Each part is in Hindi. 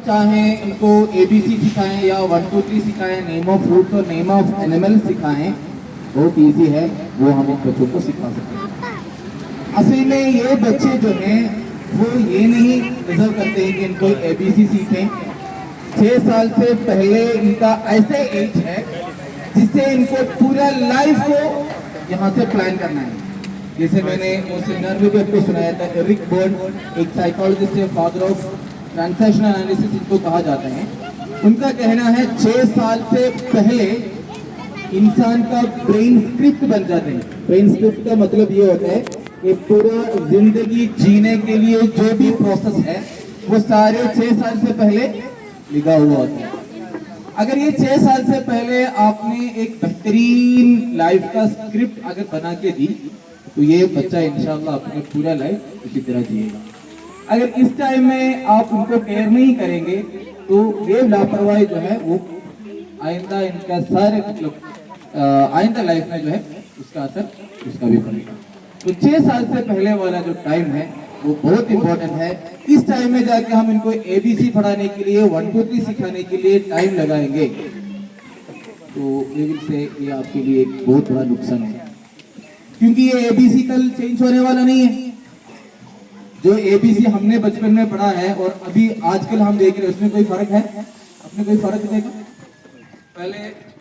चाहे इनको ABC सिखाएं या 1 2 3 सिखाएं, नेम ऑफ फ्रूट और नेम ऑफ एनिमल सिखाएं, बहुत ईजी है, वो हम इन बच्चों को सिखा सकते हैं। असल में ये बच्चे जो हैं वो ये नहीं डिजर्व करते हैं कि इनको ABC सीखें। 6 साल से पहले इनका ऐसे एज है जिससे इनको पूरा लाइफ को यहाँ से प्लान करना है। जैसे मैंने वो सेमिनार में भी आपको सुनाया था, एरिक बर्न एक साइकोलॉजिस्ट है, फादर ऑफ ट्रांजैक्शनल एनालिसिस इनको कहा जाता है। उनका कहना है 6 साल से पहले इंसान का ब्रेन स्क्रिप्ट बन जाते हैं। ब्रेन स्क्रिप्ट का मतलब ये होता है कि पूरा जिंदगी जीने के लिए जो भी प्रोसेस है वो सारे 6 साल से पहले लिखा हुआ होता है। अगर ये 6 साल से पहले आपने एक बेहतरीन लाइफ का स्क्रिप्ट अगर बना के दी तो ये बच्चा इंशाल्लाह अपने पूरा लाइफ इसी तरह जिएगा। अगर इस टाइम में आप उनको केयर नहीं करेंगे तो ये लापरवाही जो है वो आइंदा इनका सारे मतलब आइंदा लाइफ में जो है उसका असर उसका भी पड़ेगा। तो 6 साल से पहले वाला जो टाइम है वो बहुत इंपॉर्टेंट है। इस टाइम में जाके हम इनको ABC पढ़ाने के लिए 1 2 3 सिखाने के लिए टाइम लगाएंगे तो ये विल से ये आपके लिए एक बहुत बड़ा नुकसान है, क्योंकि ये ABC कल चेंज होने वाला नहीं है। जो ABC हमने बचपन में पढ़ा है और अभी आजकल हम देख रहे हैं उसमें कोई फर्क है? अपने कोई फर्क देखा? पहले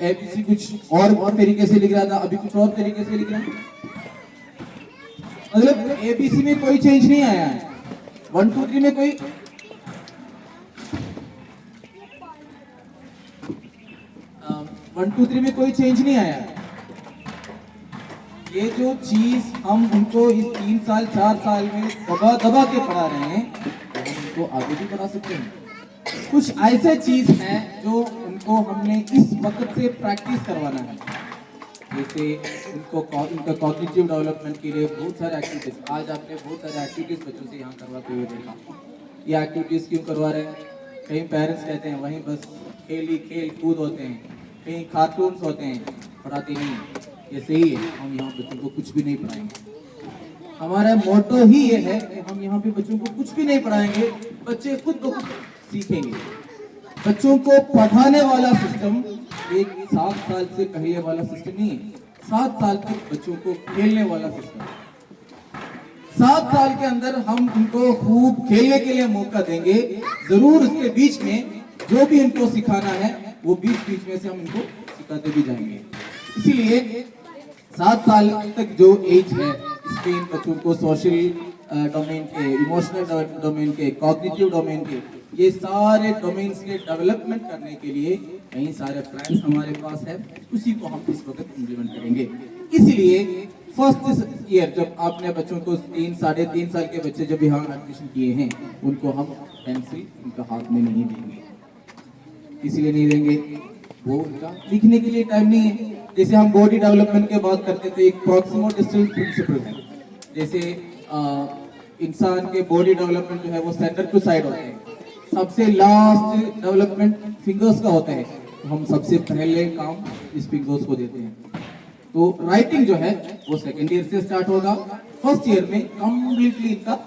ABC कुछ और तरीके से लिख रहा था, अभी कुछ और तरीके से लिख रहा है। मतलब ABC में कोई चेंज नहीं आया है। 1 2 3 में कोई 1 2 3 में कोई चेंज नहीं आया है। ये जो चीज हम उनको इस 3 साल 4 साल में दबा दबा के पढ़ा रहे हैं तो हम उनको आगे भी पढ़ा सकते हैं। कुछ ऐसे चीज हैं जो उनको हमने इस वक्त से प्रैक्टिस करवाना है। जैसे उनका कॉग्निटिव डेवलपमेंट के लिए बहुत सारे एक्टिविटीज, आज आपने बहुत सारे एक्टिविटीज बच्चों से यहाँ करवाते हुए देखा। ये एक्टिविटीज क्यों करवा रहे हैं? कहीं पेरेंट्स कहते हैं वहीं बस खेल कूद होते हैं, कहीं कार्टून्स होते हैं, पढ़ाते नहीं। ये सही है, हम यहाँ बच्चों को कुछ भी नहीं पढ़ाएंगे। हमारा मोटो ही ये है कि हम यहाँ पे बच्चों को कुछ भी नहीं पढ़ाएंगे, बच्चे खुद ब खुद सीखेंगे। बच्चों को पढ़ाने वाला सिस्टम एक 7 साल से पहले वाला सिस्टम नहीं है। 7 साल तक बच्चों को खेलने वाला सिस्टम। 7 साल के अंदर हम उनको खूब खेलने के लिए मौका देंगे। जरूर उसके बीच में जो भी इनको सिखाना है वो बीच में से हम इनको सिखाते भी जाएंगे। इसीलिए 7 साल तक जो एज है इसमें इन बच्चों को सोशल डोमेन के, इमोशनल डोमेन के, कॉग्निटिव डोमेन के, ये सारे डोमेन्स के डेवलपमेंट करने के लिए कई सारे प्लान्स हमारे पास है, उसी को हम इस वक्त इम्प्लीमेंट करेंगे। इसलिए फर्स्ट ईयर जब आपने बच्चों को 3 साढ़े 3 साल के बच्चे जब यहाँ एडमिशन किए हैं उनको हम पेंसिल उनका हाथ में नहीं देंगे। इसलिए नहीं देंगे, वो उनका लिखने के लिए टाइम नहीं है। जैसे हम बॉडी डेवलपमेंट की बात करते थे, एक प्रॉक्सिमल डिस्टेंस प्रिंसिपल है। जैसे इंसान के बॉडी डेवलपमेंट जो है वो सेंटर टू साइड होते हैं। सबसे लास्ट डेवलपमेंट फिंगर्स का होता है, तो हम सबसे पहले काम इस फिंगर्स को देते हैं। तो राइटिंग जो है वो सेकेंड ईयर से स्टार्ट होगा। फर्स्ट ईयर में कम्प्लीटली इनका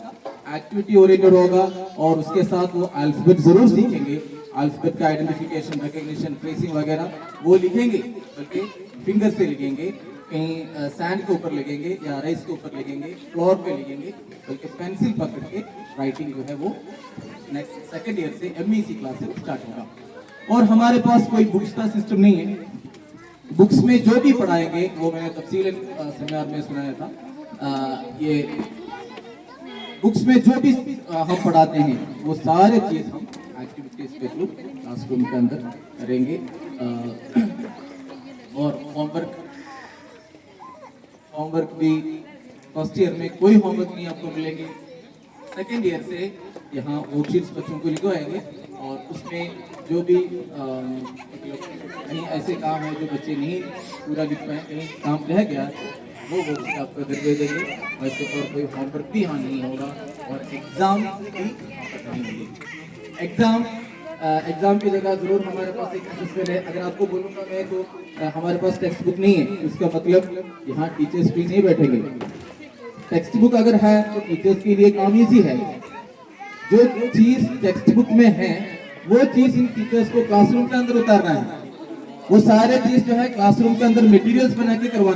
एक्टिविटी ओरिएंटेड होगा और उसके साथ वो अल्फाबेट जरूर सीखेंगे। अल्फाबेट का आइडेंटिफिकेशन, रिकग्निशन, ट्रेसिंग वगैरह वो लिखेंगे, बल्कि फिंगर से लिखेंगे, कहीं सैंड के ऊपर लिखेंगे या राइस के ऊपर लिखेंगे, फ्लोर पे लिखेंगे, बल्कि पेंसिल पकड़ के राइटिंग जो है वो नेक्स्ट सेकेंड ईयर से MEC क्लास से स्टार्ट होगा। और हमारे पास कोई बुक्स का सिस्टम नहीं है। बुक्स में जो भी पढ़ाएंगे वो मैंने तफसीलन सेमिनार में सुनाया था। ये बुक्स में जो भी हम पढ़ाते हैं वो सारे चीज हम एक्टिविटीज के थ्रू क्लासरूम के अंदर करेंगे। और होमवर्क भी फर्स्ट ईयर में कोई होमवर्क नहीं आपको मिलेंगे। सेकेंड ईयर से यहाँ वर्कशीट्स बच्चों को लिखवाएंगे और उसमें जो भी कहीं ऐसे काम है जो बच्चे नहीं पूरा लिख पाए, कहीं काम रह गया, वो वर्कशीट आपको घर दे देंगे। वैसे और कोई होमवर्क भी यहाँ नहीं होगा और एग्ज़ाम भी नहीं होगी। एग्ज़ाम की जगह ज़रूर हमारे पास एक असेसमेंट है। अगर आपको बोलूँगा मैं तो हमारे पास टेक्स्ट बुक नहीं है, इसका मतलब यहाँ टीचर्स भी नहीं बैठेंगे। टेक्स्ट बुक अगर है तो टीचर्स के लिए काम ईजी है। जो चीज़ टेक्स्ट बुक में है वो चीज इन टीचर्स को क्लासरूम के अंदर उतारना है। वो सारे चीज जो है क्लासरूम के अंदर मटेरियल्स बना के करवाना